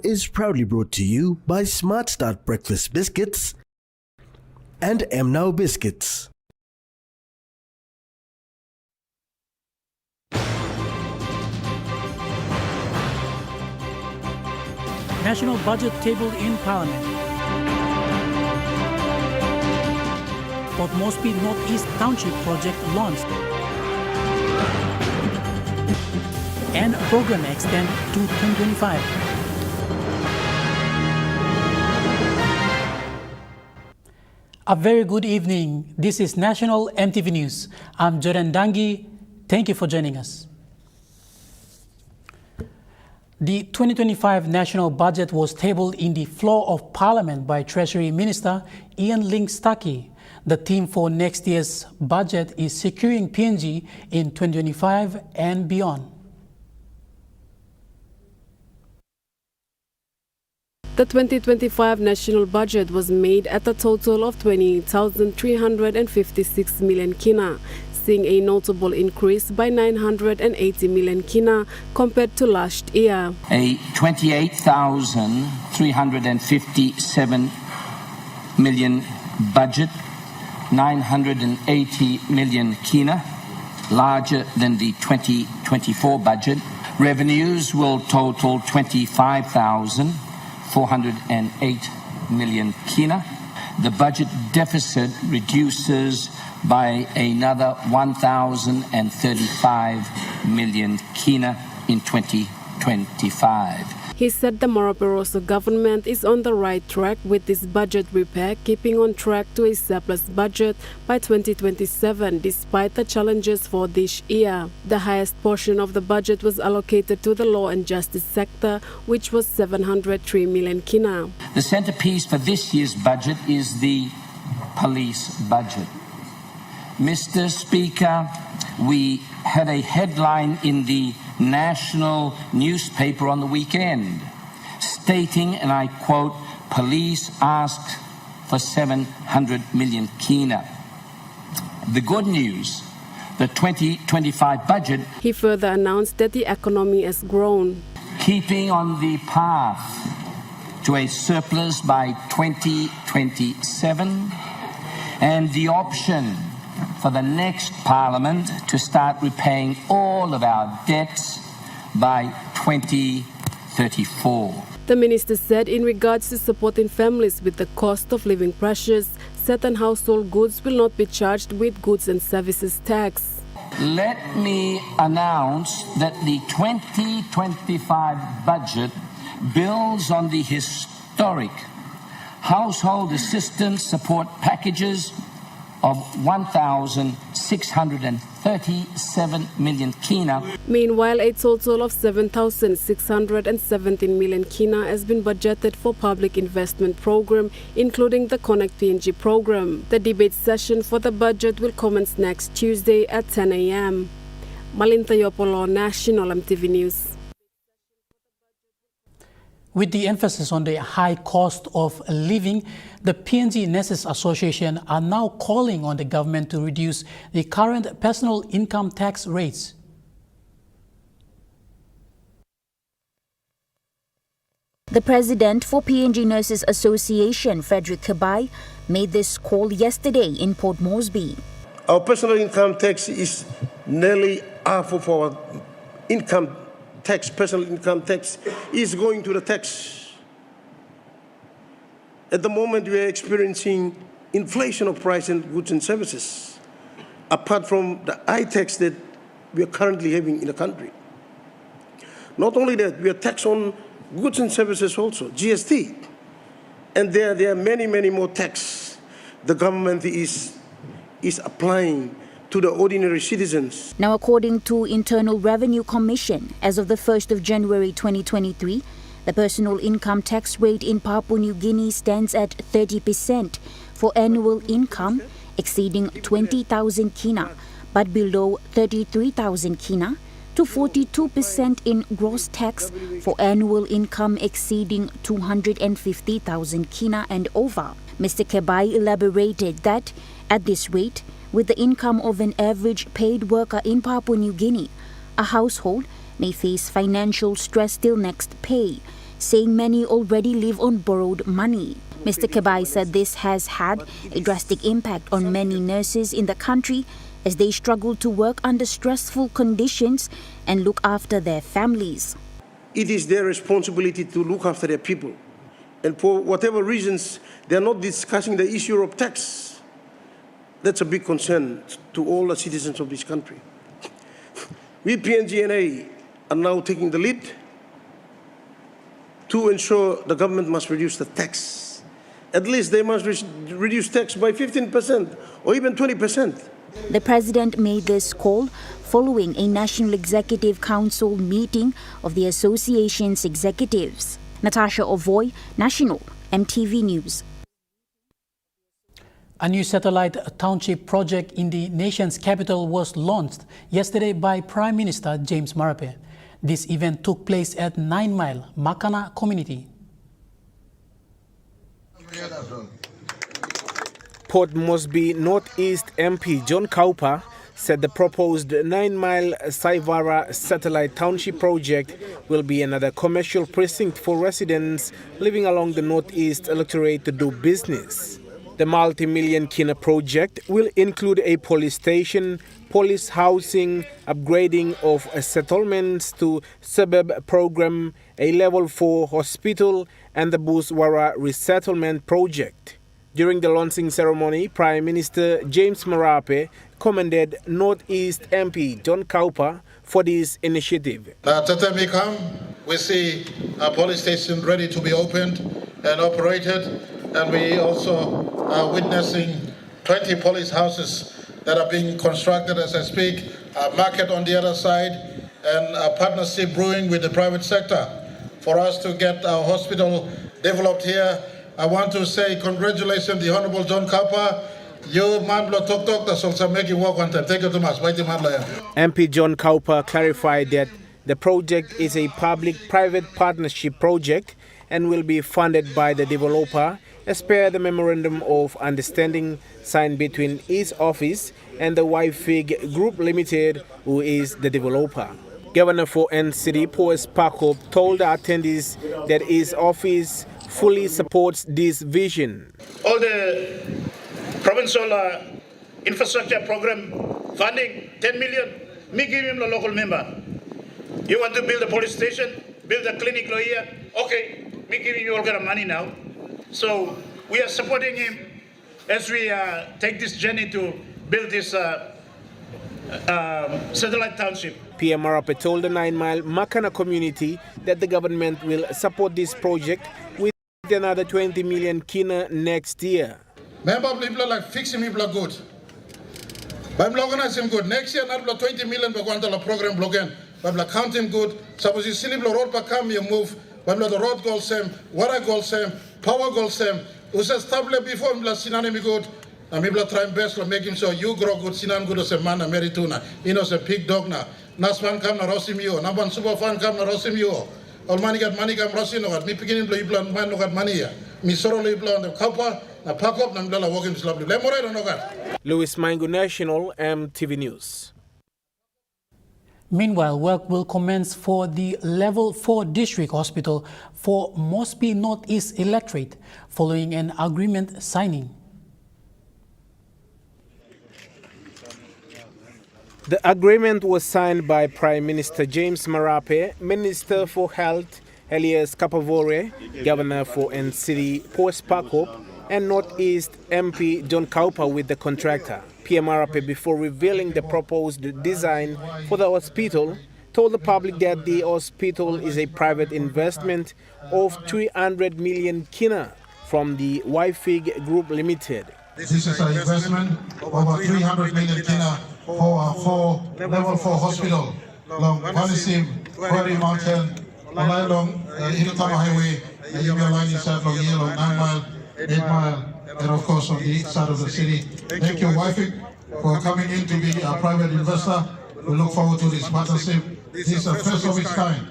is proudly brought to you by Smart Start Breakfast Biscuits and Now Biscuits. National budget tabled in Parliament. Port Moresby Northeast Township project launched. And program extend to 2025. A very good evening. This is National EMTV News. I'm Jordan Dangi. Thank you for joining us. The 2025 national budget was tabled in the floor of Parliament by Treasury Minister Ian Ling-Stuckey. The theme for next year's budget is securing PNG in 2025 and beyond. The 2025 national budget was made at a total of 28,356 million kina, seeing a notable increase by 980 million kina compared to last year. A 28,357 million budget, 980 million kina, larger than the 2024 budget. Revenues will total 25,408 million kina. The budget deficit reduces by another 1,035 million kina in 2025. He said the Maraperoso government is on the right track with this budget repair, keeping on track to a surplus budget by 2027 despite the challenges for this year. The highest portion of the budget was allocated to the law and justice sector, which was 703 million kina. The centerpiece for this year's budget is the police budget. Mr. Speaker, we had a headline in the national newspaper on the weekend stating, and I quote, "Police asked for 700 million kina." The good news, the 2025 budget. He further announced that the economy has grown. Keeping on the path to a surplus by 2027 and the option for the next Parliament to start repaying all of our debts by 2034. The minister said in regards to supporting families with the cost of living pressures, certain household goods will not be charged with goods and services tax. Let me announce that the 2025 budget builds on the historic household assistance support packages of 1,637 million kina. Meanwhile, a total of 7,617 million kina has been budgeted for public investment program, including the Connect PNG program. The debate session for the budget will commence next Tuesday at 10 a.m. Malinta Yopolo, National EMTV News. With the emphasis on the high cost of living, the PNG Nurses Association are now calling on the government to reduce the current personal income tax rates. The president for PNG Nurses Association, Frederick Kabai, made this call yesterday in Port Moresby. Our personal income tax is nearly half of our income tax. Personal income tax is going to the tax. At the moment, we are experiencing inflation of price in goods and services, apart from the high tax that we are currently having in the country. Not only that, we are taxed on goods and services also, GST. And there are many, many more tax the government is applying to the ordinary citizens. Now, according to Internal Revenue Commission, as of the 1st of January 2023, the personal income tax rate in Papua New Guinea stands at 30% for annual income exceeding 20,000 kina, but below 33,000 kina, to 42% in gross tax for annual income exceeding 250,000 kina and over. Mr. Kebai elaborated that, at this rate, with the income of an average paid worker in Papua New Guinea, a household may face financial stress till next pay, saying many already live on borrowed money. Mr. Kebai said this has had a drastic impact on many nurses in the country as they struggle to work under stressful conditions and look after their families. It is their responsibility to look after their people. And for whatever reasons, they are not discussing the issue of tax. That's a big concern to all the citizens of this country. We PNGNA are now taking the lead to ensure the government must reduce the tax. At least they must reduce tax by 15% or even 20%. The President made this call following a National Executive Council meeting of the association's executives. Natasha Ovoy, National EMTV News. A new satellite township project in the nation's capital was launched yesterday by Prime Minister James Marape. This event took place at 9 Mile, Makana community. Port Moresby Northeast MP John Kaupa said the proposed 9 Mile Saivara satellite township project will be another commercial precinct for residents living along the Northeast electorate to do business. The multi-million kina project will include a police station, police housing, upgrading of settlements to suburb program, a level 4 hospital, and the Buswara resettlement project. During the launching ceremony, Prime Minister James Marape commended Northeast MP John Kaupa for this initiative. Tata may come, we see a police station ready to be opened and operated, and we also are witnessing 20 police houses that are being constructed as I speak, a market on the other side, and a partnership brewing with the private sector for us to get our hospital developed here. I want to say congratulations to the Honorable John Kaupa. You man lo tok tok that's also making work on time. Thank you too much. MP John Kaupa clarified that the project is a public-private partnership project and will be funded by the developer as per the Memorandum of Understanding signed between his office and the YFIG Group Limited, who is the developer. Governor for NCD Poes Pakop told the attendees that his office fully supports this vision. All the provincial infrastructure program funding, 10 million, me give him the local member. You want to build a police station, build a clinic here, okay, me giving you all kind of money now. So we are supporting him as we take this journey to build this satellite township. PM Marape told the 9 Mile Makana community that the government will support this project with another 20 million kina next year. Member people like fixing people are good. But I'm organizing good. Next year, not 20 million per quantal program blocken. But I'm counting good. Suppose you see the road per come, you move. But the road goal same, water goal same, power goal same. We say stable before I'm sinani good. And people try best to make him so you grow good. Sinan good as a man, a merituna. You know, a pig dog now. Nasman come na rosim you. Naban super fan come na rosim you. All money got money come rosim no. Me beginning to people man no got money here. Me sorrow people on the copper. Na pack up na mdala walking slowly. Let more no got. Louis Mango, National EMTV News. Meanwhile, work will commence for the Level 4 District Hospital for Moresby Northeast Electorate following an agreement signing. The agreement was signed by Prime Minister James Marape, Minister for Health Elias Kapavore, Governor for NCD Poes Pakop, and Northeast MP John Kaupa with the contractor. PM Marape, before revealing the proposed design for the hospital, told the public that the hospital is a private investment of 300 million kina from the YFIG Group Limited. This is an investment of over 300 million kina for a level 4 hospital along Palissim, Quarry Mountain, along Inutama Highway, and you line inside from here along 9 Mile, 8 Mile, and of course on the east side of the city. Thank you, YFIG, for coming in to be a private investor. We look forward to this partnership. This is the first of its kind.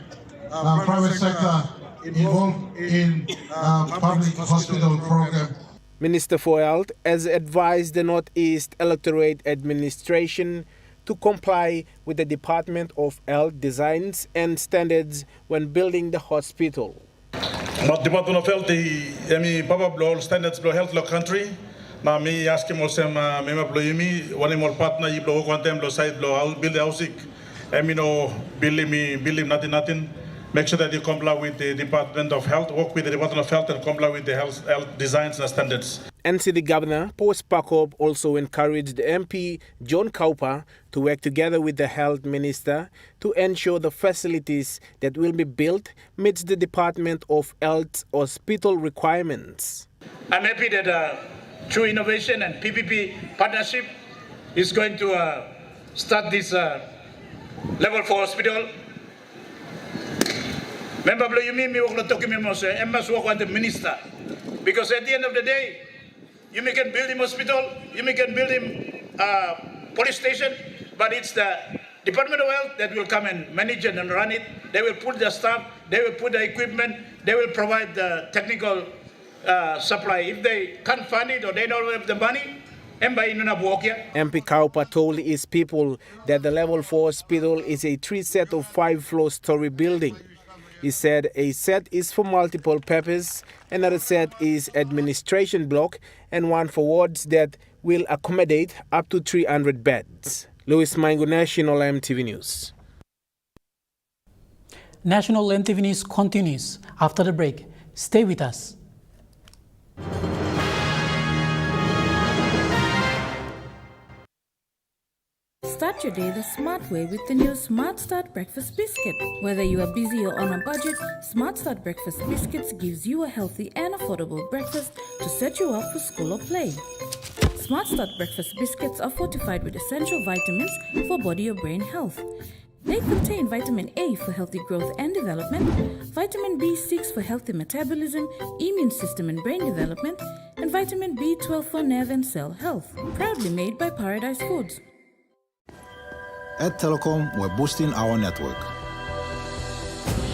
Private sector involved in public hospital program. Minister for Health has advised the Northeast Electorate Administration to comply with the Department of Health designs and standards when building the hospital. But Department of Health, the Papa Blow standards blow health law country. Na me ask him also me blow yumi one more partner you blow one time blow side blow build the house. No build him nothing. Make sure that you comply with the Department of Health, work with the Department of Health and comply with the health designs and standards. NCD Governor Paul Spakop also encouraged MP John Kaupa to work together with the Health Minister to ensure the facilities that will be built meets the Department of Health hospital requirements. I'm happy that through innovation and PPP partnership is going to start this level 4 hospital. Member, you mean me work not talking me say, must work on the minister. Because at the end of the day, you may can build him hospital, you may can build him police station, but it's the Department of Health that will come and manage it and run it. They will put the staff, they will put the equipment, they will provide the technical supply. If they can't fund it or they don't have the money, MP Kaupa told his people that the level 4 hospital is a 3-set of 5-floor story building. He said a set is for multiple purpose, another set is administration block, and one for wards that will accommodate up to 300 beds. Louis Maingo, National EMTV News. National EMTV News continues after the break. Stay with us. Start your day the smart way with the new Smart Start Breakfast Biscuit. Whether you are busy or on a budget, Smart Start Breakfast Biscuits gives you a healthy and affordable breakfast to set you up for school or play. Smart Start Breakfast Biscuits are fortified with essential vitamins for body or brain health. They contain vitamin A for healthy growth and development, vitamin B6 for healthy metabolism, immune system and brain development, and vitamin B12 for nerve and cell health. Proudly made by Paradise Foods. At Telecom, we're boosting our network.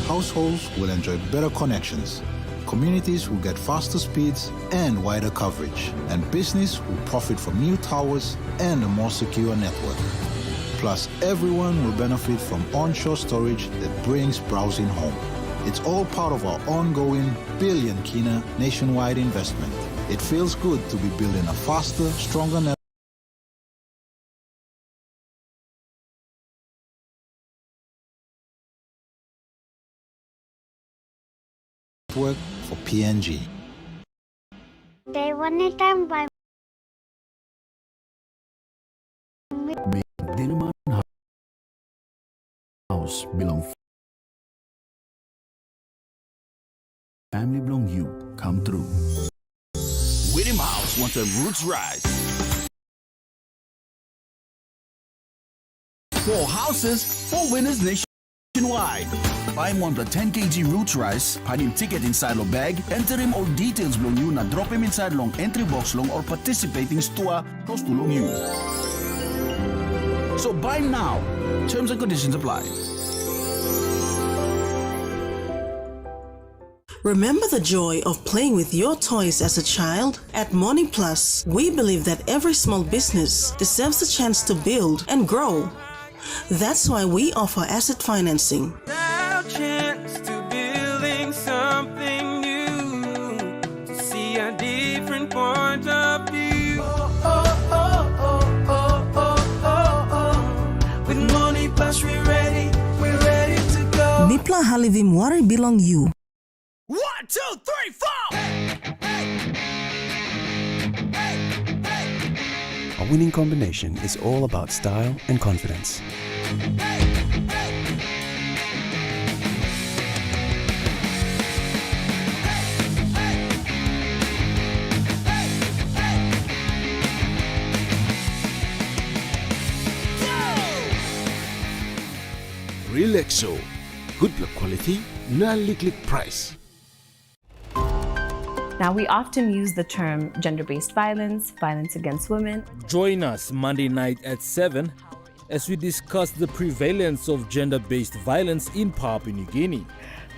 Households will enjoy better connections, communities will get faster speeds and wider coverage, and business will profit from new towers and a more secure network. Plus, everyone will benefit from onshore storage that brings browsing home. It's all part of our ongoing billion kina nationwide investment. It feels good to be building a faster, stronger network. For PNG. They one time by Dinaman house belong family belong you come through. Whittam House wants a roots rise. 4 houses, 4 winners nationwide. Buy him one the 10 kg roots rice, find him ticket inside the bag, enter him all details belong you, na drop him inside long entry box long or participating store close to long you. So buy now. Terms and conditions apply. Remember the joy of playing with your toys as a child? At Morning Plus, we believe that every small business deserves a chance to build and grow. That's why we offer asset financing. Chance to building something new, to see a different point of view. With Money Plus we're ready to go. Nipla Halivim Wari belong you. 1, 2, 3, 4. A winning combination is all about style and confidence. Relaxo. Good look quality, non-liquid price. Now, we often use the term gender-based violence, violence against women. Join us Monday night at 7 as we discuss the prevalence of gender-based violence in Papua New Guinea.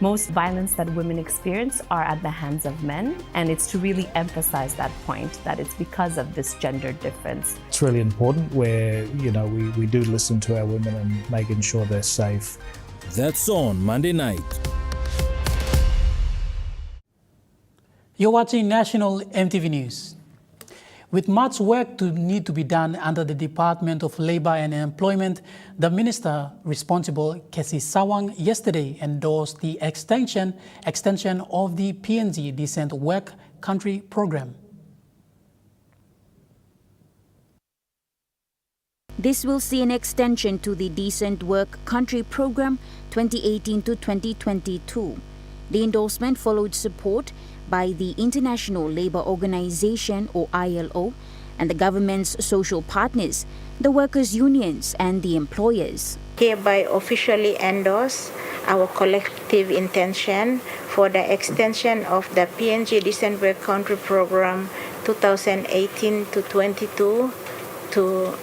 Most violence that women experience are at the hands of men, and it's to really emphasize that point, that it's because of this gender difference. It's really important where, we do listen to our women and making sure they're safe. That's on Monday night. You're watching National EMTV News. With much work to need to be done under the Department of Labor and Employment, the minister responsible, Kesi Sawang, yesterday endorsed the extension of the PNG Decent Work Country Program. This will see an extension to the Decent Work Country Program 2018 to 2022. The endorsement followed support by the International Labour Organization, or ILO, and the government's social partners, the workers' unions and the employers. Hereby officially endorse our collective intention for the extension of the PNG Decent Work Country Program 2018 to 22 to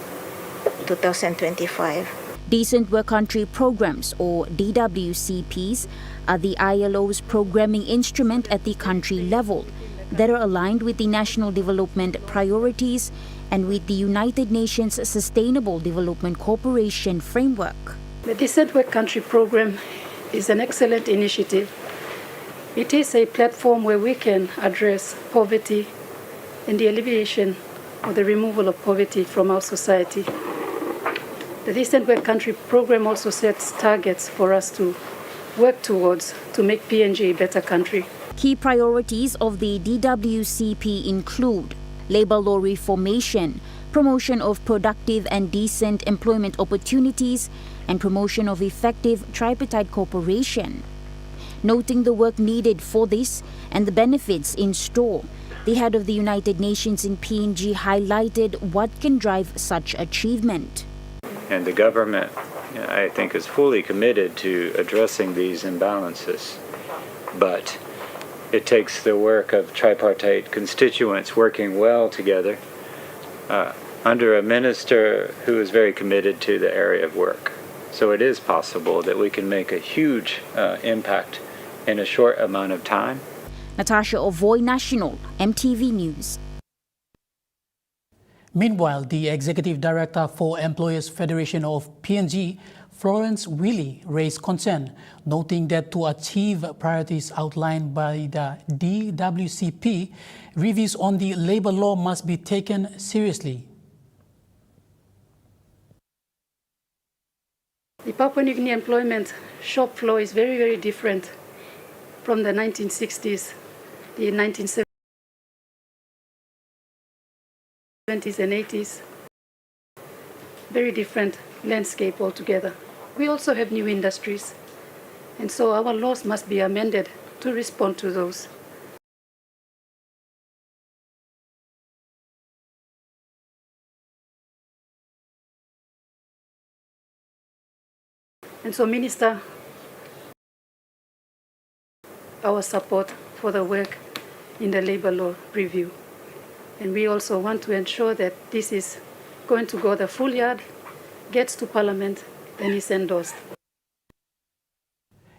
2025. Decent Work Country Programs, or DWCPs, are the ILO's programming instrument at the country level that are aligned with the national development priorities and with the United Nations Sustainable Development Corporation framework. The Decent Work Country Program is an excellent initiative. It is a platform where we can address poverty and the alleviation or the removal of poverty from our society. The Decent Work Country Program also sets targets for us to work towards to make PNG a better country. Key priorities of the DWCP include labor law reformation, promotion of productive and decent employment opportunities, and promotion of effective tripartite cooperation. Noting the work needed for this and the benefits in store, the head of the United Nations in PNG highlighted what can drive such achievement. And the government, I think, is fully committed to addressing these imbalances. But it takes the work of tripartite constituents working well together under a minister who is very committed to the area of work. So it is possible that we can make a huge impact in a short amount of time. Natasha Ovoy, National EMTV News. Meanwhile, the Executive Director for Employers Federation of PNG, Florence Willie, raised concern, noting that to achieve priorities outlined by the DWCP, reviews on the labor law must be taken seriously. The Papua New Guinea employment shop floor is very, very different from the 1960s, the 1970s and 80s. Very different landscape altogether. We also have new industries, and so our laws must be amended to respond to those. And so, Minister, our support for the work in the labor law review. And we also want to ensure that this is going to go the full yard, gets to Parliament, and is endorsed.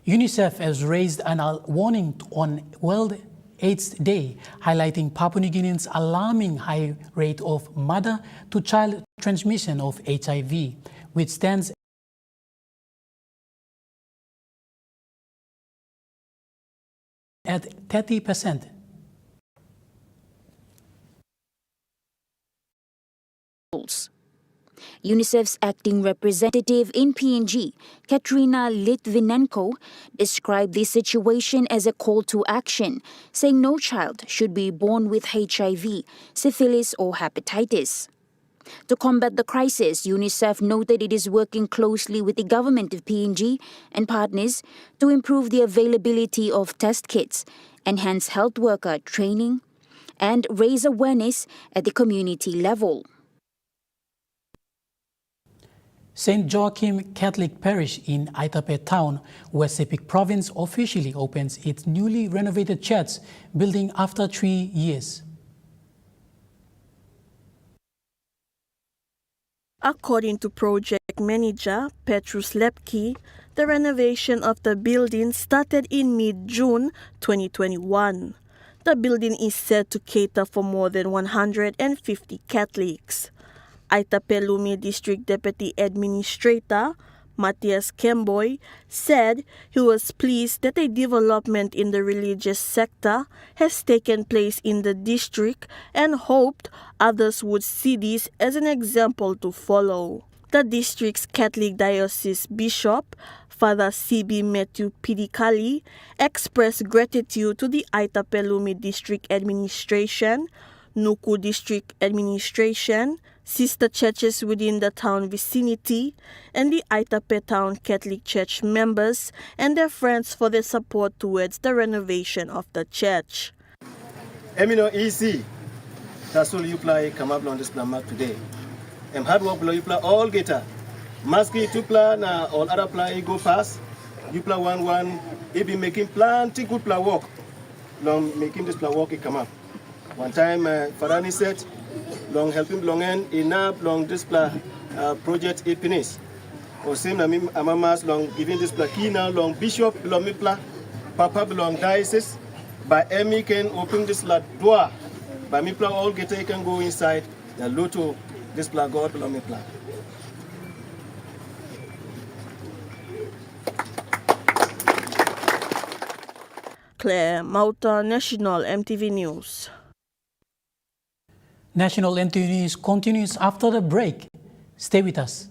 UNICEF has raised an warning on World AIDS Day, highlighting Papua New Guineans' alarming high rate of mother-to-child transmission of HIV, which stands at 30%. UNICEF's acting representative in PNG, Katrina Litvinenko, described this situation as a call to action, saying no child should be born with HIV, syphilis or hepatitis. To combat the crisis, UNICEF noted it is working closely with the government of PNG and partners to improve the availability of test kits, enhance health worker training, and raise awareness at the community level. St. Joachim Catholic Parish in Aitape Town, West Sepik Province, officially opens its newly renovated church building after 3 years. According to project manager Petrus Lepke, the renovation of the building started in mid-June 2021. The building is set to cater for more than 150 Catholics. Aitape Lumi District Deputy Administrator Matthias Kemboy, said he was pleased that a development in the religious sector has taken place in the district and hoped others would see this as an example to follow. The district's Catholic Diocese Bishop, Father C.B. Matthew Pidikali, expressed gratitude to the Aitapelumi District Administration, Nuku District Administration, sister churches within the town vicinity, and the Aitape Town Catholic Church members and their friends for their support towards the renovation of the church. Emino easy. That's all you play come up on this plan today. Hard work you play all guitar. Maski to plan all other play go fast. You play 1-1. It be making plenty good play work. Long making this play work it come up. One time Farani said, long helping long end enough long this project it finish. Or same amamas long giving this kina long bishop long me papa long diocese. By Emmy can open this door. By me all get can go inside the lotto this God long me Claire Mauta, National EMTV News. National EMTV News continues after the break. Stay with us.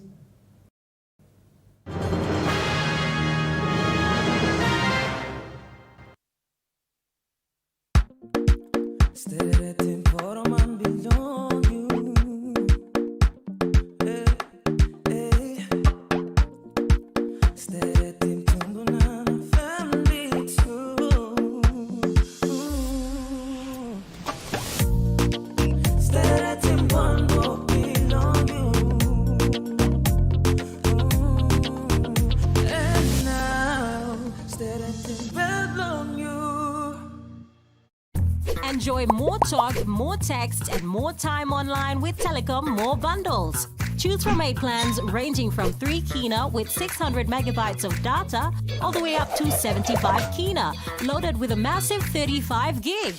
Enjoy more talk, more text, and more time online with Telecom More Bundles. Choose from 8 plans ranging from 3 kina with 600 megabytes of data all the way up to 75 kina, loaded with a massive 35 gig.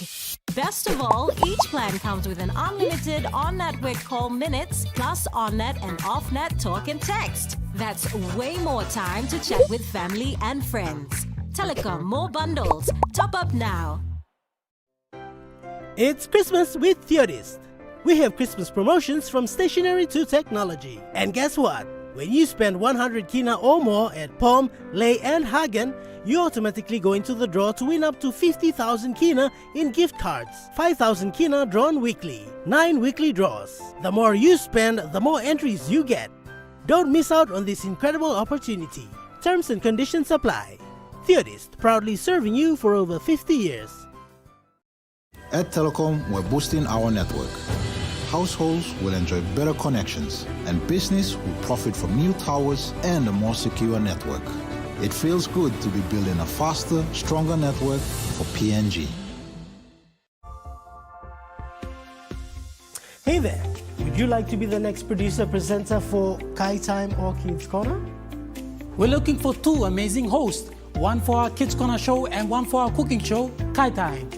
Best of all, each plan comes with an unlimited on-network call minutes plus on-net and off-net talk and text. That's way more time to chat with family and friends. Telecom More Bundles. Top up now. It's Christmas with Theodist. We have Christmas promotions from stationery to technology. And guess what? When you spend 100 kina or more at POM, Lay and Hagen, you automatically go into the draw to win up to 50,000 kina in gift cards. 5,000 kina drawn weekly. 9 weekly draws. The more you spend, the more entries you get. Don't miss out on this incredible opportunity. Terms and conditions apply. Theodist, proudly serving you for over 50 years. At Telecom, we're boosting our network. Households will enjoy better connections, and business will profit from new towers and a more secure network. It feels good to be building a faster, stronger network for PNG. Hey there, would you like to be the next producer presenter for Kai Time or Kids Corner? We're looking for 2 amazing hosts, one for our Kids Corner show and one for our cooking show, Kai Time.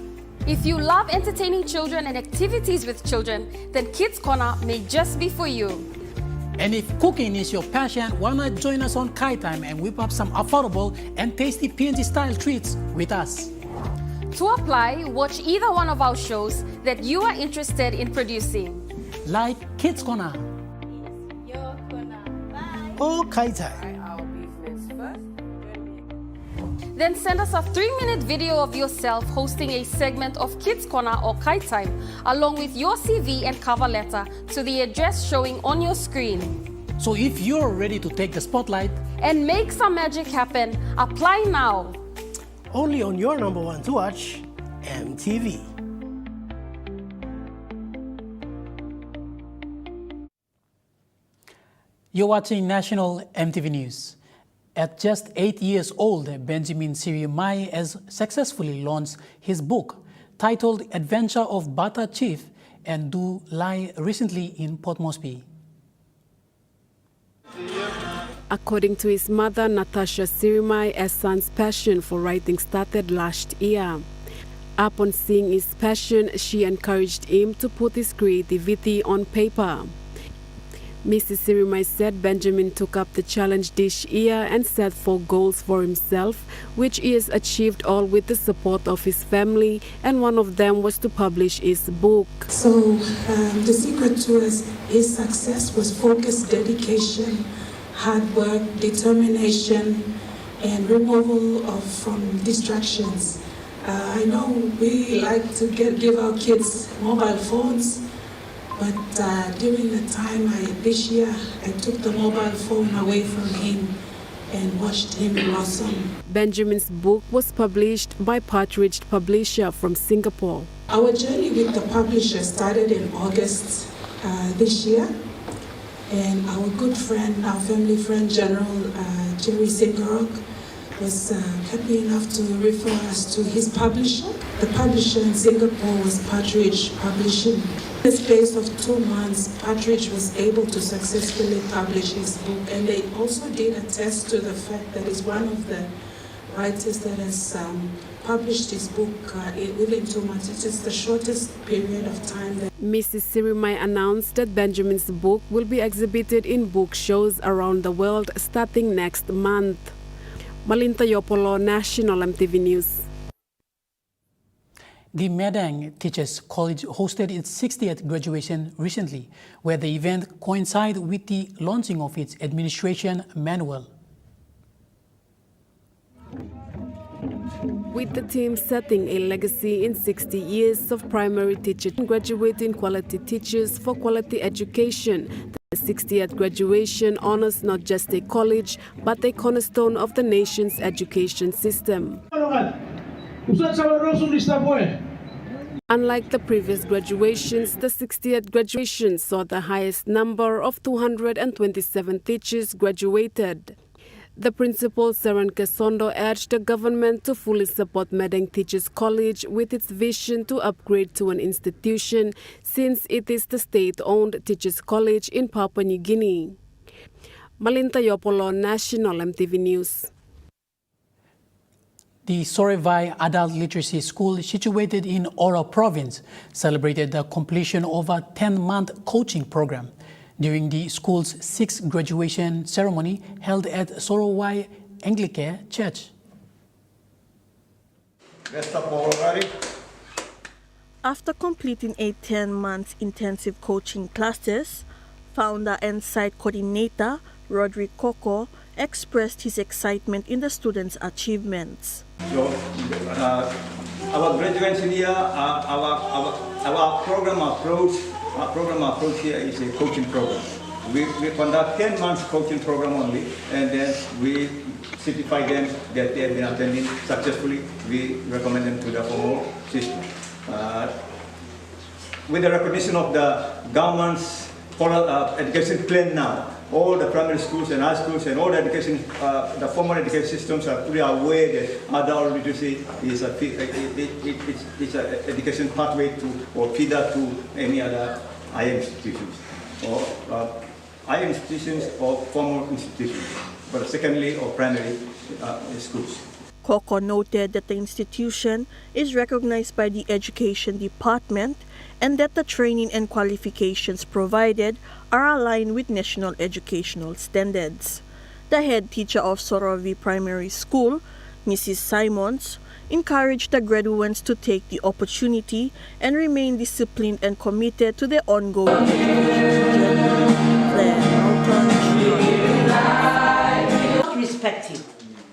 If you love entertaining children and activities with children, then Kids Corner may just be for you. And if cooking is your passion, why not join us on Kai Time and whip up some affordable and tasty PNG-style treats with us? To apply, watch either one of our shows that you are interested in producing. Like Kids Corner. Your Corner. Bye. Or Kai Time. Then send us a 3-minute video of yourself hosting a segment of Kids Corner or Kai Time, along with your CV and cover letter to the address showing on your screen. So if you're ready to take the spotlight and make some magic happen, apply now. Only on your number 1 to watch, EMTV. You're watching National EMTV News. At just 8 years old, Benjamin Siriumai has successfully launched his book titled Adventure of Bata Chief and Do Lie recently in Port Moresby. According to his mother, Natasha Siriumai, his son's passion for writing started last year. Upon seeing his passion, she encouraged him to put his creativity on paper. Mrs. Sirimai said Benjamin took up the challenge this year and set 4 goals for himself, which he has achieved all with the support of his family, and one of them was to publish his book. So the secret to his success was focus, dedication, hard work, determination, and removal from distractions. I know we like to give our kids mobile phones, but during the time this year, I took the mobile phone away from him and watched him blossom. Benjamin's book was published by Partridge Publisher from Singapore. Our journey with the publisher started in August this year, and our good friend, our family friend, General Jerry Singarok, was happy enough to refer us to his publisher. The publisher in Singapore was Partridge Publishing. In the space of 2 months, Partridge was able to successfully publish his book, and they also did attest to the fact that he's one of the writers that has published his book within 2 months. It's just the shortest period of time. Mrs. Sirimai announced that Benjamin's book will be exhibited in book shows around the world starting next month. Malinta Yopolo, National EMTV News. The Medang Teachers College hosted its 60th graduation recently, where the event coincided with the launching of its administration manual. With the team setting a legacy in 60 years of primary teaching and graduating quality teachers for quality education, the 60th graduation honors not just a college, but a cornerstone of the nation's education system. Unlike the previous graduations, the 60th graduation saw the highest number of 227 teachers graduated. The principal, Seren Kesondo, urged the government to fully support Medang Teachers College with its vision to upgrade to an institution, since it is the state-owned teachers college in Papua New Guinea. Malinta Yopolo, National EMTV News. The Sorevai Adult Literacy School, situated in Oro Province, celebrated the completion of a 10-month coaching program during the school's 6th graduation ceremony held at Sorevai Anglican Church. After completing a 10-month intensive coaching classes, founder and site coordinator Rodrigo Coco expressed his excitement in the students' achievements. So, our graduates here, our program approach here is a coaching program. We conduct 10 months coaching program only, and then we certify them that they have been attending successfully. We recommend them to the formal system. With the recognition of the government's education plan now, all the primary schools and high schools and all the education, the formal education systems are fully aware that adult literacy is an education pathway to or feeder to any other IM institutions or IM institutions or formal institutions, but secondly or primary schools. Coco noted that the institution is recognized by the Education Department and that the training and qualifications provided are aligned with national educational standards. The head teacher of Sorevai Primary School, Mrs. Simons, encouraged the graduates to take the opportunity and remain disciplined and committed to their ongoing education journey. Respect him.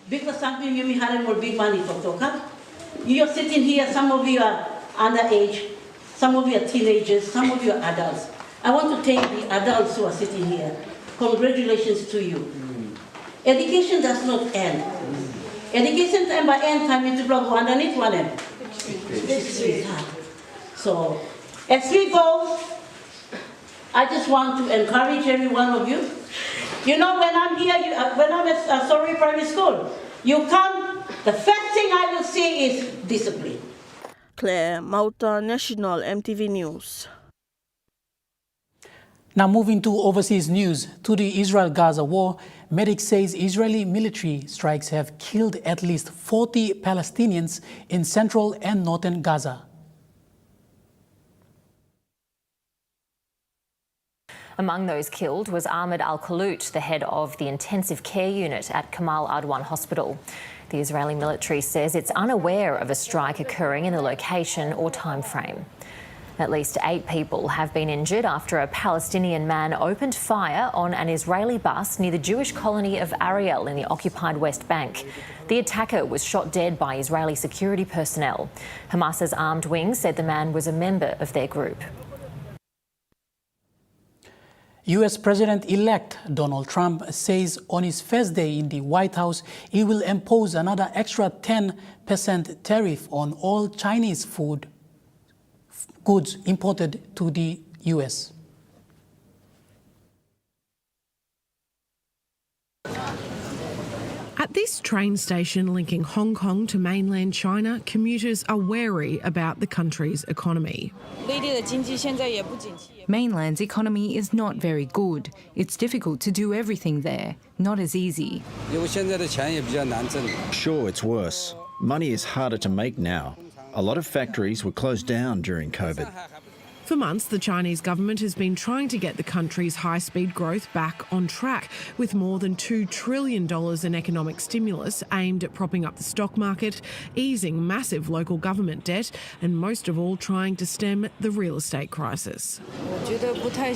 Because something you may have more big money for talk. You're sitting here, some of you are underage, some of you are teenagers, some of you are adults. I want to thank the adults who are sitting here. Congratulations to you. Education does not end. Education time by end time into block one underneath one end. This is hard. So as we go, I just want to encourage every one of you. You know, when I'm here, when I'm at Sorevai Primary School, you come, the first thing I will see is discipline. Claire Mauta, National EMTV News. Now moving to overseas news, to the Israel-Gaza war, medics says Israeli military strikes have killed at least 40 Palestinians in central and northern Gaza. Among those killed was Ahmed Al-Khalout, the head of the intensive care unit at Kamal Adwan Hospital. The Israeli military says it's unaware of a strike occurring in the location or time frame. At least 8 people have been injured after a Palestinian man opened fire on an Israeli bus near the Jewish colony of Ariel in the occupied West Bank. The attacker was shot dead by Israeli security personnel. Hamas's armed wing said the man was a member of their group. U.S. President-elect Donald Trump says on his first day in the White House he will impose another extra 10% tariff on all Chinese goods imported to the U.S. At this train station linking Hong Kong to mainland China, commuters are wary about the country's economy. Mainland's economy is not very good. It's difficult to do everything there, not as easy. Sure, it's worse. Money is harder to make now. A lot of factories were closed down during COVID. For months, the Chinese government has been trying to get the country's high-speed growth back on track, with more than $2 trillion in economic stimulus aimed at propping up the stock market, easing massive local government debt, and most of all trying to stem the real estate crisis. I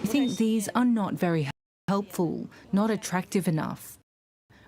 think these are not very helpful, not attractive enough.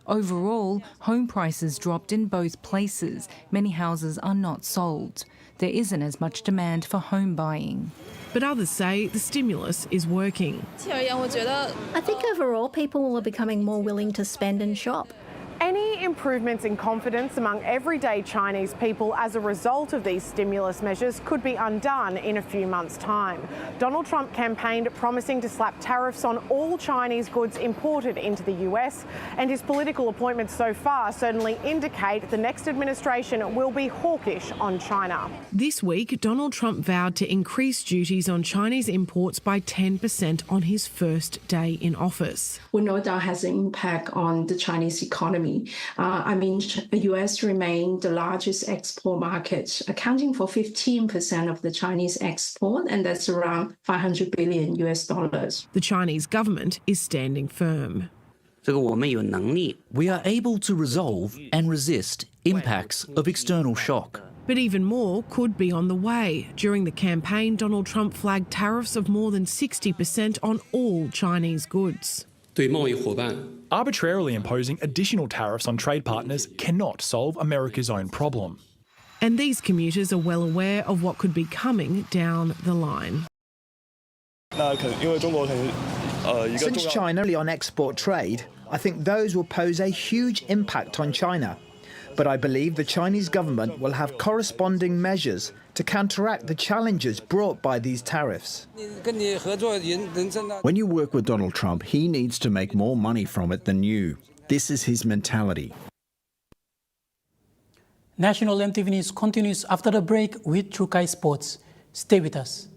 Overall, home prices dropped in both places. Many houses are not sold. There isn't as much demand for home buying. But others say the stimulus is working. I think overall people are becoming more willing to spend and shop. Any improvements in confidence among everyday Chinese people as a result of these stimulus measures could be undone in a few months' time. Donald Trump campaigned promising to slap tariffs on all Chinese goods imported into the US, and his political appointments so far certainly indicate the next administration will be hawkish on China. This week, Donald Trump vowed to increase duties on Chinese imports by 10% on his first day in office. We know that has an impact on the Chinese economy. The U.S. remains the largest export market, accounting for 15% of the Chinese export, and that's around $500 billion. The Chinese government is standing firm. We are able to resolve and resist impacts of external shock. But even more could be on the way. During the campaign, Donald Trump flagged tariffs of more than 60% on all Chinese goods. Arbitrarily imposing additional tariffs on trade partners cannot solve America's own problem. And these commuters are well aware of what could be coming down the line. Since China is on export trade, I think those will pose a huge impact on China. But I believe the Chinese government will have corresponding measures to counteract the challenges brought by these tariffs. When you work with Donald Trump, he needs to make more money from it than you. This is his mentality. National EMTV News continues after the break with Trukai Sports. Stay with us.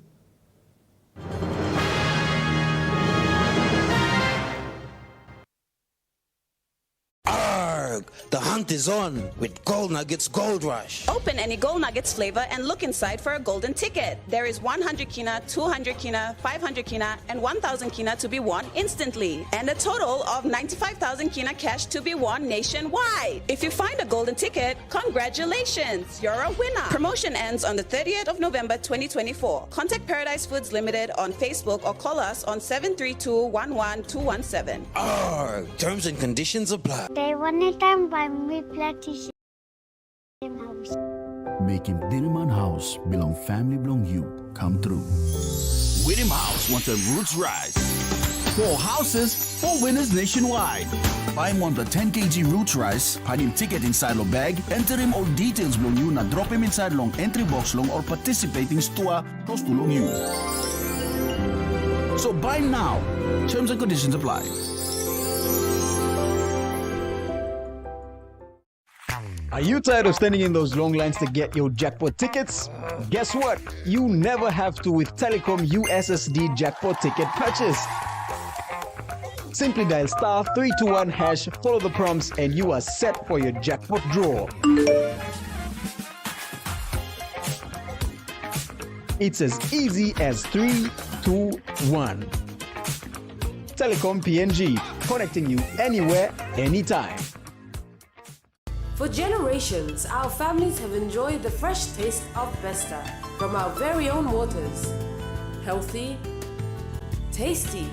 The hunt is on with Gold Nuggets Gold Rush. Open any Gold Nuggets flavor and look inside for a golden ticket. There is 100 kina, 200 kina, 500 kina, and 1,000 kina to be won instantly. And a total of 95,000 kina cash to be won nationwide. If you find a golden ticket, congratulations, you're a winner. Promotion ends on the 30th of November 2024. Contact Paradise Foods Limited on Facebook or call us on 732-11217. Terms and conditions apply. They wanted them by me practicing house. Making Dinaman House belong family belong you come through. Whittam House wants a roots rise. 4 houses, 4 winners nationwide. Buy him on the 10 kg roots rice, hide him ticket inside lo bag, enter him all details belong you, na drop him inside long entry box long or participating store close to long you. So buy him now. Terms and conditions apply. Are you tired of standing in those long lines to get your jackpot tickets? Guess what? You never have to with Telecom USSD jackpot ticket purchase. Simply dial *321#, follow the prompts, and you are set for your jackpot draw. It's as easy as 3, 2, 1. Telecom PNG, connecting you anywhere, anytime. For generations, our families have enjoyed the fresh taste of Besta from our very own waters. Healthy, tasty,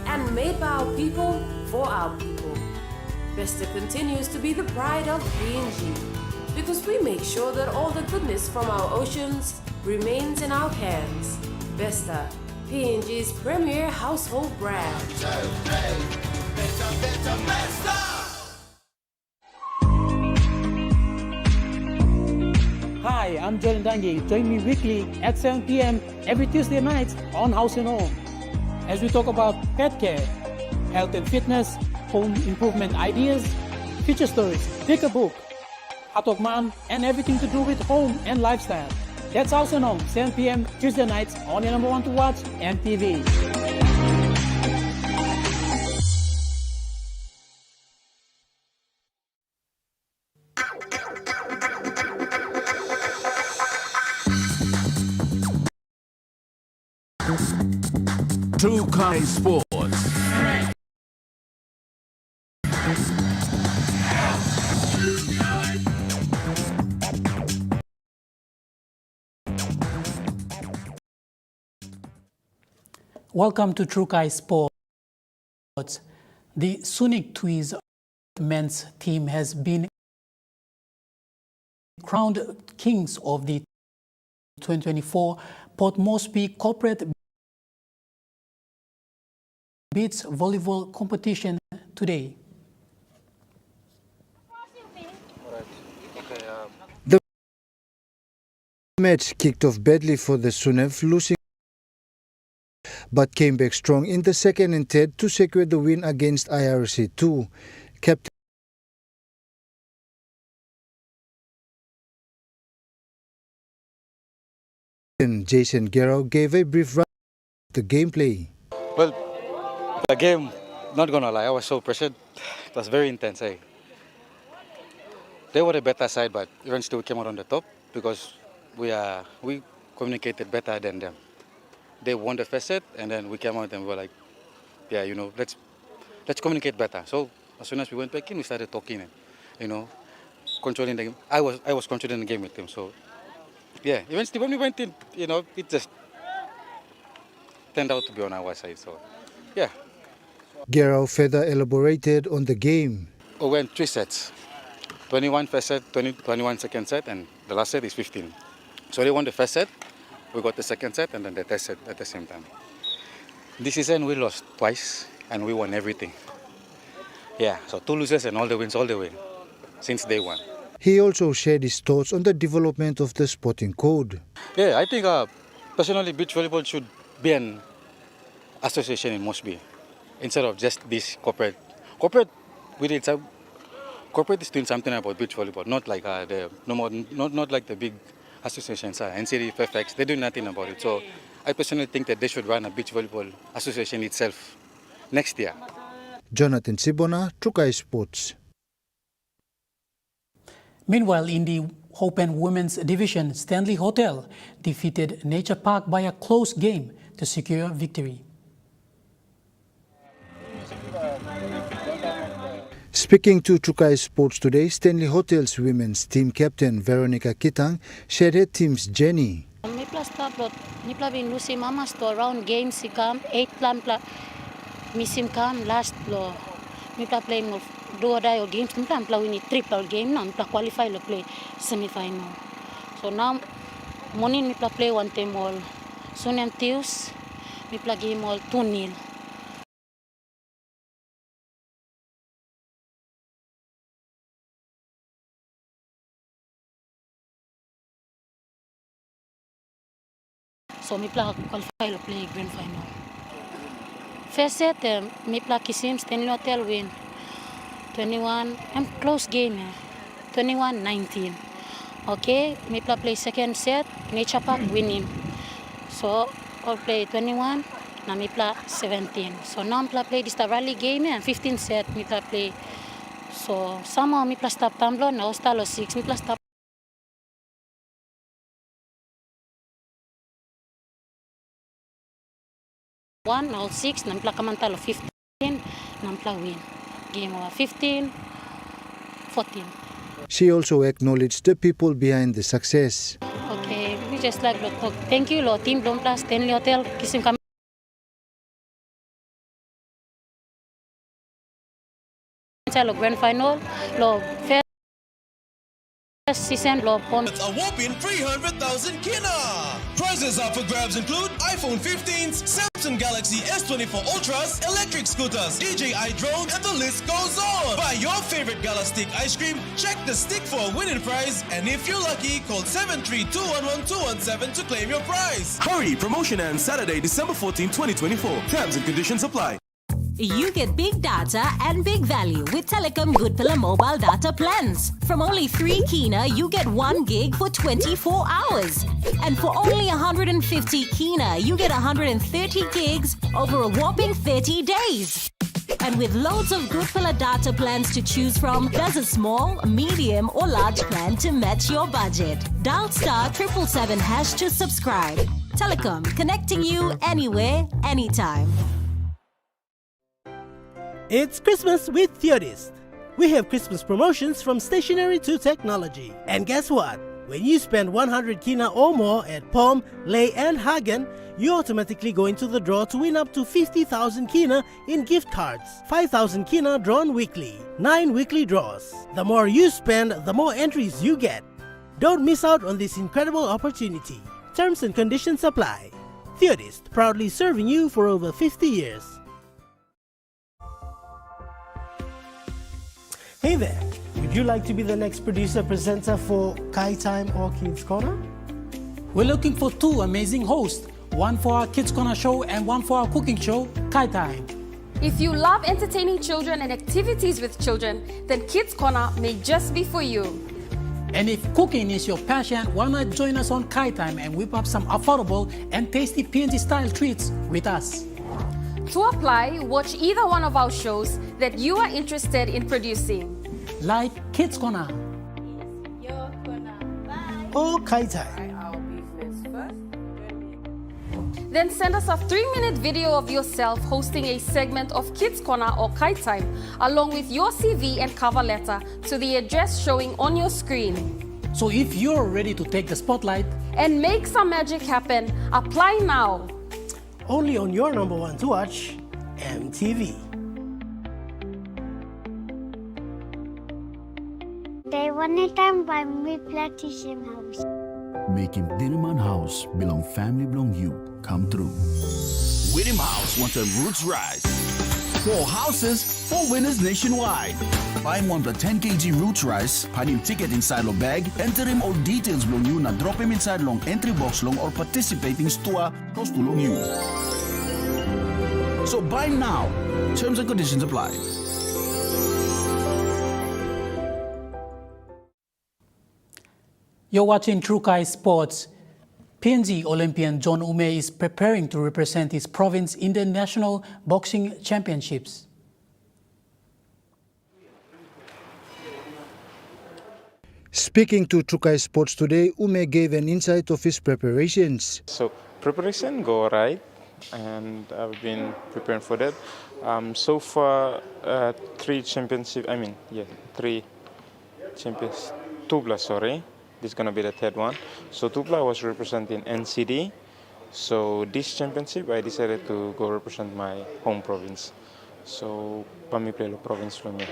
and made by our people for our people. Besta continues to be the pride of PNG because we make sure that all the goodness from our oceans remains in our hands. Besta, PNG's premier household brand. Hi, I'm Jordan Dangi. Join me weekly at 7 p.m. every Tuesday night on House and Home as we talk about pet care, health and fitness, home improvement ideas, future stories, pick a book, Hatok Man, and everything to do with home and lifestyle. That's House and Home, 7 p.m. Tuesday nights on your number one to watch, EMTV. Trukai Sports. Welcome to Trukai Sports. The Sunic Twiz men's team has been crowned kings of the 2024 Port Moresby Corporate Beach volleyball competition today. The match kicked off badly for the Sunev, losing but came back strong in the second and third to secure the win against IRC 2. Captain Jason Guerrero gave a brief run of the gameplay. Well, the game, not gonna lie, I was so pressured. It was very intense. They were the better side, but eventually we came out on the top because we communicated better than them. They won the first set, and then we came out and we were like, yeah, let's communicate better. So as soon as we went back in, we started talking and, controlling the game. I was controlling the game with them. So yeah, eventually when we went in, it just turned out to be on our side. So yeah. Guerrero further elaborated on the game. We went 3 sets. 21 first set, 21 second set, and the last set is 15. So they won the first set, we got the second set, and then the third set at the same time. This season we lost twice, and we won everything. Yeah, so 2 losses and all the wins all the way, since day one. He also shared his thoughts on the development of the sporting code. Yeah, I think personally beach volleyball should be an association in Moresby, instead of just this corporate. Corporate is doing something about beach volleyball, not like not like the big associations are. NCD, FFX, they're doing nothing about it. So I personally think that they should run a beach volleyball association itself next year. Jonathan Sibona, Trukai Sports. Meanwhile, in the Open Women's Division, Stanley Hotel defeated Nature Park by a close game to secure victory. Speaking to Trukai Sports today, Stanley Hotel's women's team captain Veronica Kitang shared her team's journey. Mipla start mipla bin lucy mama store round games si kam 8 plan pla misim kam last lo mipla play mo do dayo games mipla win triple game na mipla qualify lo play semi-final. So now morning mipla play one time all soon and Tuesday mipla game all 2-0. So mipla qualify to play grand final. First set, mipla kisim Stanley Hotel win 21. Close game, 21-19. Okay, mipla play second set, Nature Park winning. So all play 21, na mipla 17. So now mipla play this rally game and 15 set mipla play. So somehow mipla stop tumbler na hostalo 6 mipla stop. 1 or 6, nampla kamantalo 15, nampla win. Game over 15, 14. She also acknowledged the people behind the success. Okay, we just like to talk. Thank you, lo team Blom Plus, Stanley Hotel, kisim kami. Lo grand final, lo first season, lo pon. It's a whopping 300,000 kina. Prizes up for grabs include iPhone 15s, Samsung Galaxy S24 Ultras, electric scooters, DJI drone, and the list goes on. Buy your favorite Gala Stick ice cream, check the stick for a winning prize, and if you're lucky, call 73211-217 to claim your prize. Hurry! Promotion ends Saturday, December 14, 2024. Terms and conditions apply. You get big data and big value with Telecom Goodpilla mobile data plans. From only 3 kina, you get 1 gig for 24 hours. And for only 150 kina, you get 130 gigs over a whopping 30 days. And with loads of Goodpilla data plans to choose from, there's a small, medium or large plan to match your budget. Dial *777# to subscribe. Telecom, connecting you anywhere, anytime. It's Christmas with Theodist. We have Christmas promotions from stationery to technology. And guess what? When you spend 100 kina or more at Palm, Lay and Hagen, you automatically go into the draw to win up to 50,000 kina in gift cards. 5,000 kina drawn weekly. 9 weekly draws. The more you spend, the more entries you get. Don't miss out on this incredible opportunity. Terms and conditions apply. Theodist, proudly serving you for over 50 years. Hey there, would you like to be the next producer presenter for Kai Time or Kids Corner? We're looking for 2 amazing hosts, one for our Kids Corner show and one for our cooking show, Kai Time. If you love entertaining children and activities with children, then Kids Corner may just be for you. And if cooking is your passion, why not join us on Kai Time and whip up some affordable and tasty PNG style treats with us? To apply, watch either one of our shows that you are interested in producing. Like Kids Corner. Your Corner. Bye. Or Kai Time. Then send us a 3-minute video of yourself hosting a segment of Kids Corner or Kai Time, along with your CV and cover letter to the address showing on your screen. So if you're ready to take the spotlight and make some magic happen, apply now. Only on your number 1 to watch, EMTV. Day one time by me Platinum House. Making Diliman House belong family belong you come true. William House wants a roots rise. 4 houses, 4 winners nationwide. Buy 1 the 10 kg roots rice, find him ticket inside your bag, enter him all details belong you, na drop him inside long entry box long or participating store close to long you. So buy now. Terms and conditions apply. You're watching True Kai Sports. PNG Olympian John Ume is preparing to represent his province in the National Boxing Championships. Speaking to True Kai Sports today, Ume gave an insight of his preparations. So preparation go right, and I've been preparing for that. So far, 3 championships. 3 champions. 2 plus, sorry. This is gonna be the 3rd one. So Tupla was representing NCD. So this championship, I decided to go represent my home province. So Pamiplelo province for me,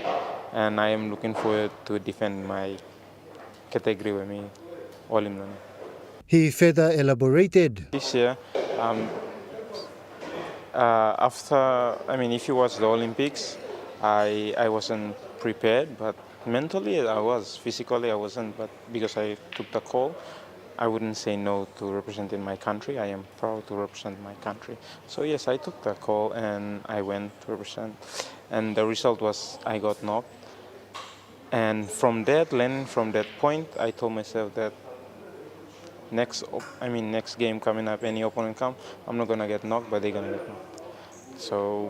and I am looking forward to defend my category with me, Olimlani. He further elaborated. This year, if you watch the Olympics, I wasn't prepared, but mentally I was, physically I wasn't, but because I took the call, I wouldn't say no to representing my country. I am proud to represent my country. So yes, I took the call and I went to represent, and the result was I got knocked. And from that, learning from that point, I told myself that next game coming up, any opponent come, I'm not gonna get knocked, but they're gonna get knocked. So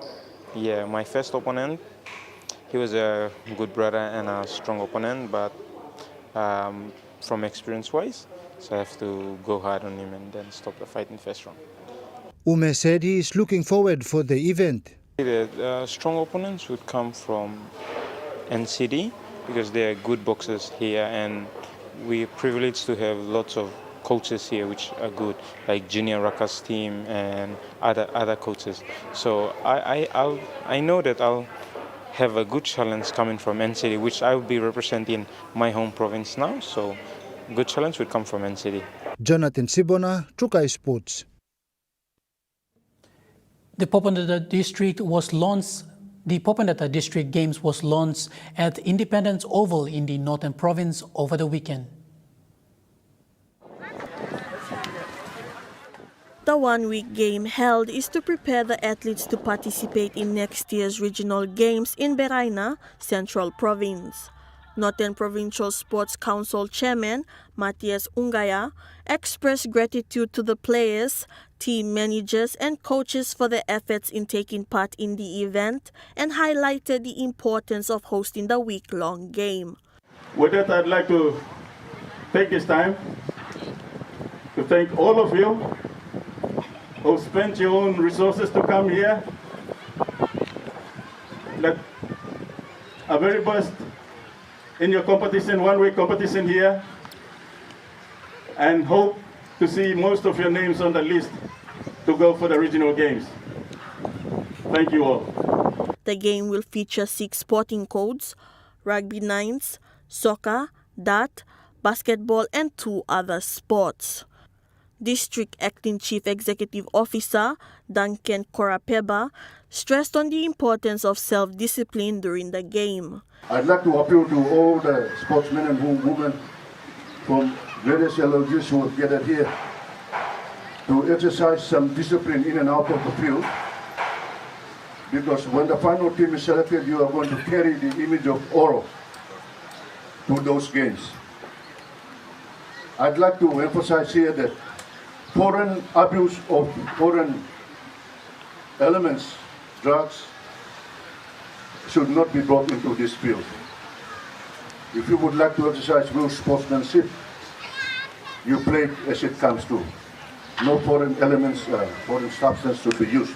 yeah, my first opponent, he was a good brother and a strong opponent, but from experience-wise, so I have to go hard on him and then stop the fight in first round. Ume said he is looking forward for the event. The strong opponents would come from NCD because they are good boxers here, and we're privileged to have lots of coaches here which are good, like Junior Raka's team and other coaches. So I know that I'll have a good challenge coming from NCD, which I will be representing my home province now. So good challenge will come from NCD. Jonathan Sibona, Trukai Sports. The Popondata District Games was launched at Independence Oval in the Northern Province over the weekend. The one-week game held is to prepare the athletes to participate in next year's regional games in Beraina, Central Province. Northern Provincial Sports Council Chairman Matias Ungaya expressed gratitude to the players, team managers and coaches for their efforts in taking part in the event and highlighted the importance of hosting the week-long game. With that, I'd like to take this time to thank all of you who spent your own resources to come here. Let a very best in your competition, one-week competition here, and hope to see most of your names on the list to go for the regional games. Thank you all. The game will feature 6 sporting codes, rugby nines, soccer, dart, basketball and 2 other sports. District Acting Chief Executive Officer Duncan Korapeba stressed on the importance of self-discipline during the game. I'd like to appeal to all the sportsmen and women from various LLGs who have gathered here to exercise some discipline in and out of the field, because when the final team is selected, you are going to carry the image of Oro to those games. I'd like to emphasize here that foreign abuse of foreign elements, drugs, should not be brought into this field. If you would like to exercise real sportsmanship, you play as it comes to. No foreign elements, foreign substance should be used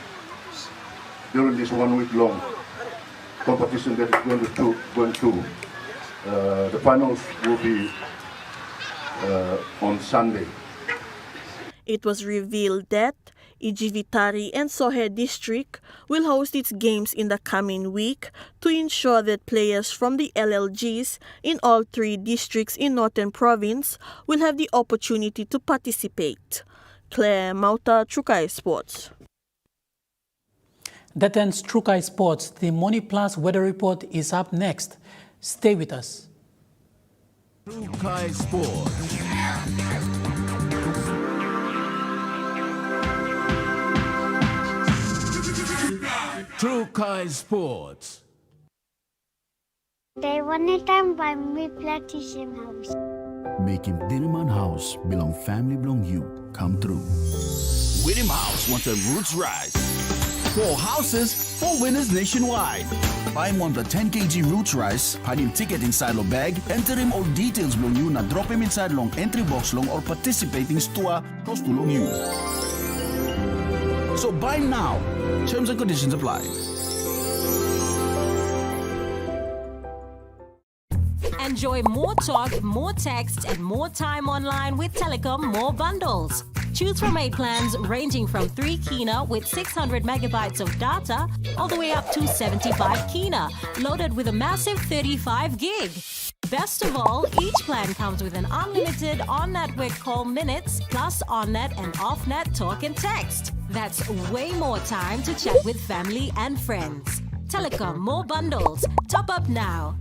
during this 1 week long competition that is going to the finals will be on Sunday. It was revealed that Ijivitari and Sohe District will host its games in the coming week to ensure that players from the LLGs in all 3 districts in Northern Province will have the opportunity to participate. Claire Mauta, Trukai Sports. That ends Trukai Sports. The Money Plus weather report is up next. Stay with us. Trukai Sports. Trukai Sports. They one time by me Platinum House. Making Diliman House belong family belong you come true. William House wants a roots rise. 4 houses, 4 winners nationwide. Buy him on the 10 kg roots rice, hide him ticket inside lo bag, enter him all details belong you, na drop him inside long entry box long or participating store close to long you. So buy now. Terms and conditions apply. Enjoy more talk, more text, and more time online with Telecom More Bundles. Choose from 8 plans ranging from 3 kina with 600 megabytes of data all the way up to 75 kina, loaded with a massive 35 gig. Best of all, each plan comes with an unlimited on-network call minutes plus on-net and off-net talk and text. That's way more time to chat with family and friends. Telecom More Bundles. Top up now.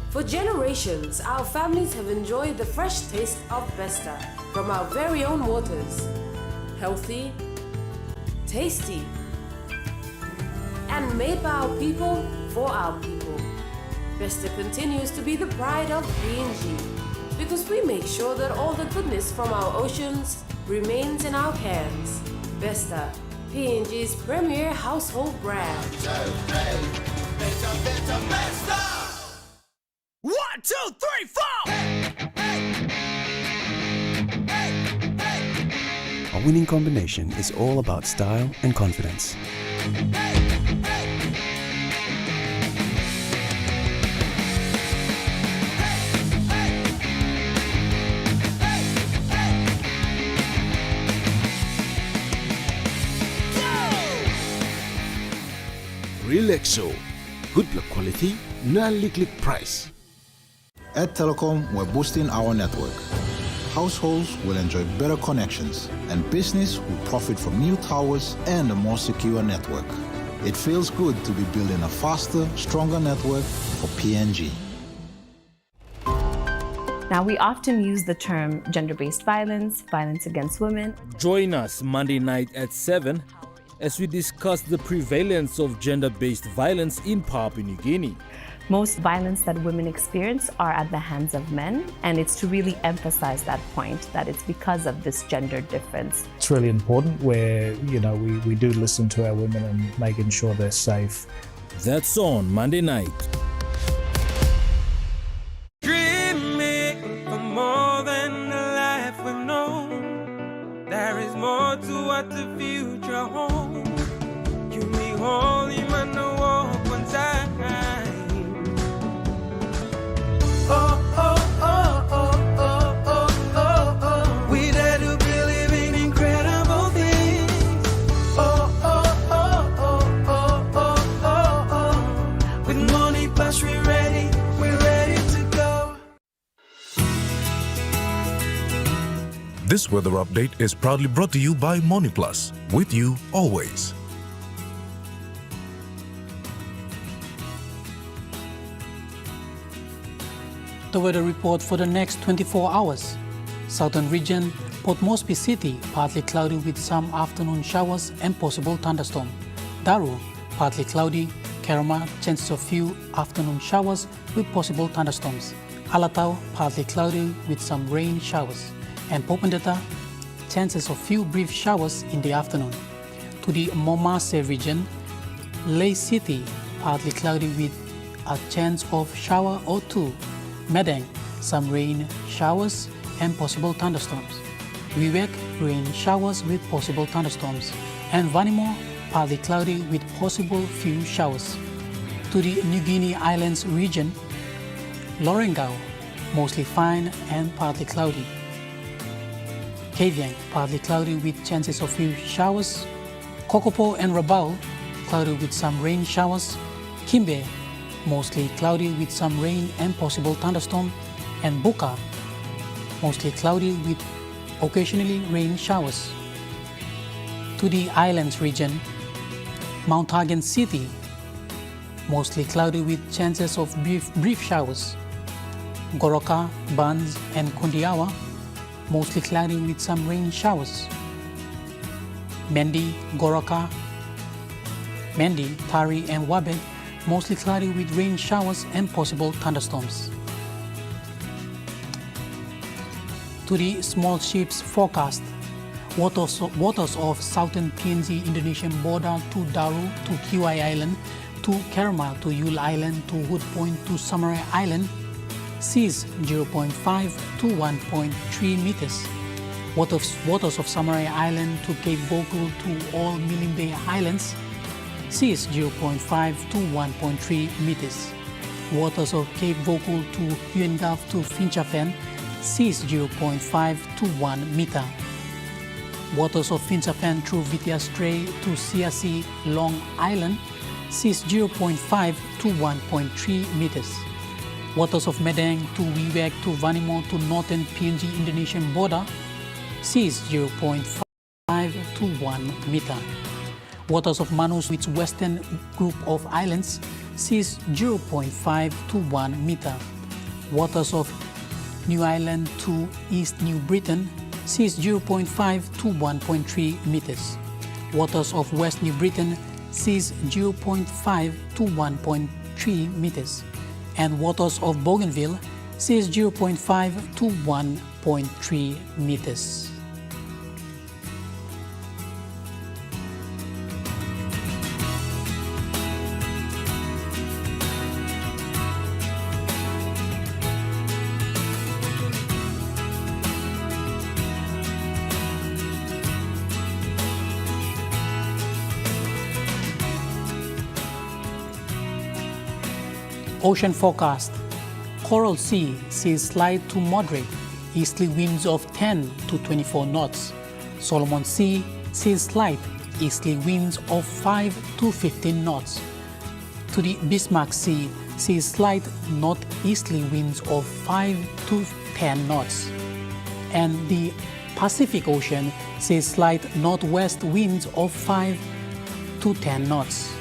For generations, our families have enjoyed the fresh taste of Vesta from our very own waters. Healthy, tasty, and made by our people for our people. Vesta continues to be the pride of PNG because we make sure that all the goodness from our oceans remains in our hands. Vesta, PNG's premier household brand. 1, 2, 3, 4! A winning combination is all about style and confidence. Relaxo. Good luck quality, non-lick price. At Telecom, we're boosting our network. Households will enjoy better connections, and business will profit from new towers and a more secure network. It feels good to be building a faster, stronger network for PNG. Now, we often use the term gender-based violence, violence against women. Join us Monday night at 7 as we discuss the prevalence of gender-based violence in Papua New Guinea. Most violence that women experience are at the hands of men, and it's to really emphasize that point, that it's because of this gender difference. It's really important where, we do listen to our women and making sure they're safe. That's on Monday night. Dreaming for more than the life we've known. There is more to what the future holds. You be holy, man, no walk one time. Oh, oh, oh, oh, oh, oh, oh, oh. We dare to believe in incredible things. Oh, oh, oh, oh, oh, oh, oh, oh. With money plus we're ready to go. This weather update is proudly brought to you by Money Plus, with you always. The weather report for the next 24 hours. Southern region, Port Moresby City, partly cloudy with some afternoon showers and possible thunderstorm. Daru, partly cloudy. Kerama, chances of few afternoon showers with possible thunderstorms. Alatau, partly cloudy with some rain showers. And Popendata, chances of few brief showers in the afternoon. To the Momase region, Ley City, partly cloudy with a chance of shower or two. Medang, some rain showers and possible thunderstorms. Wewak, rain showers with possible thunderstorms. And Vanimo, partly cloudy with possible few showers. To the New Guinea Islands region, Lorengau, mostly fine and partly cloudy. Kavieng, partly cloudy with chances of few showers. Kokopo and Rabaul, cloudy with some rain showers. Kimbe, mostly cloudy with some rain and possible thunderstorm. And Buka, mostly cloudy with occasionally rain showers. To the islands region, Mount Hagen City, mostly cloudy with chances of brief showers. Goroka, Bans and Kundiawa, mostly cloudy with some rain showers. Mendi, Goroka, Mendi, Tari and Wabeg, mostly cloudy with rain showers and possible thunderstorms. To the small ships forecast, waters of southern PNG Indonesian border to Daru to Kiwai Island, to Kerma to Yule Island, to Hood Point to Samarai Island, seas 0.5 to 1.3 meters. Waters of Samarai Island to Cape Vogel to all Milling Bay Islands, seas 0.5 to 1.3 meters. Waters of Cape Vogel to Huen Gulf to Finchafen, seas 0.5 to 1 meter. Waters of Finchafen through Vitia Strait to Siasi Long Island, seas 0.5 to 1.3 meters. Waters of Medang to Wewak to Vanimo to northern PNG Indonesian border, seas 0.5 to 1 meter. Waters of Manus with western group of islands, seas 0.5 to 1 meter. Waters of New Ireland to East New Britain, seas 0.5 to 1.3 meters. Waters of West New Britain, seas 0.5 to 1.3 meters. And waters of Bougainville, seas 0.5 to 1.3 meters. Ocean forecast. Coral Sea sees slight to moderate easterly winds of 10 to 24 knots. Solomon Sea sees slight easterly winds of 5 to 15 knots. To the Bismarck Sea sees slight northeasterly winds of 5 to 10 knots. And the Pacific Ocean sees slight northwest winds of 5 to 10 knots.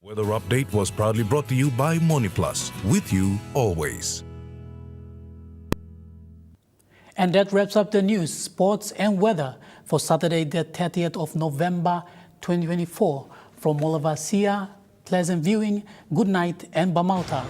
Weather update was proudly brought to you by MoneyPlus, with you always. And that wraps up the news, sports and weather for Saturday, the 30th of November, 2024. From all of us here, pleasant viewing, good night, and Bamalta.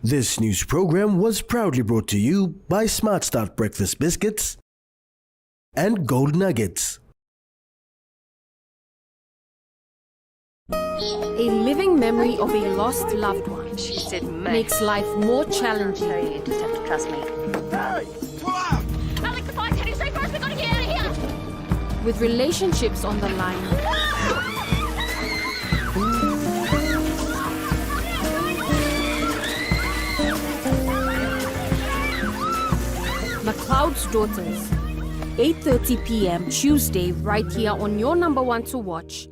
This news program was proudly brought to you by Smart Start Breakfast Biscuits and Gold Nuggets. A living memory of a lost loved one makes life more challenging. You just have to trust me. Alex, the fire's heading straight for us. We've got to get out of here. With relationships on the line. McLeod's Daughters, 8:30 p.m. Tuesday, right here on your number one to watch,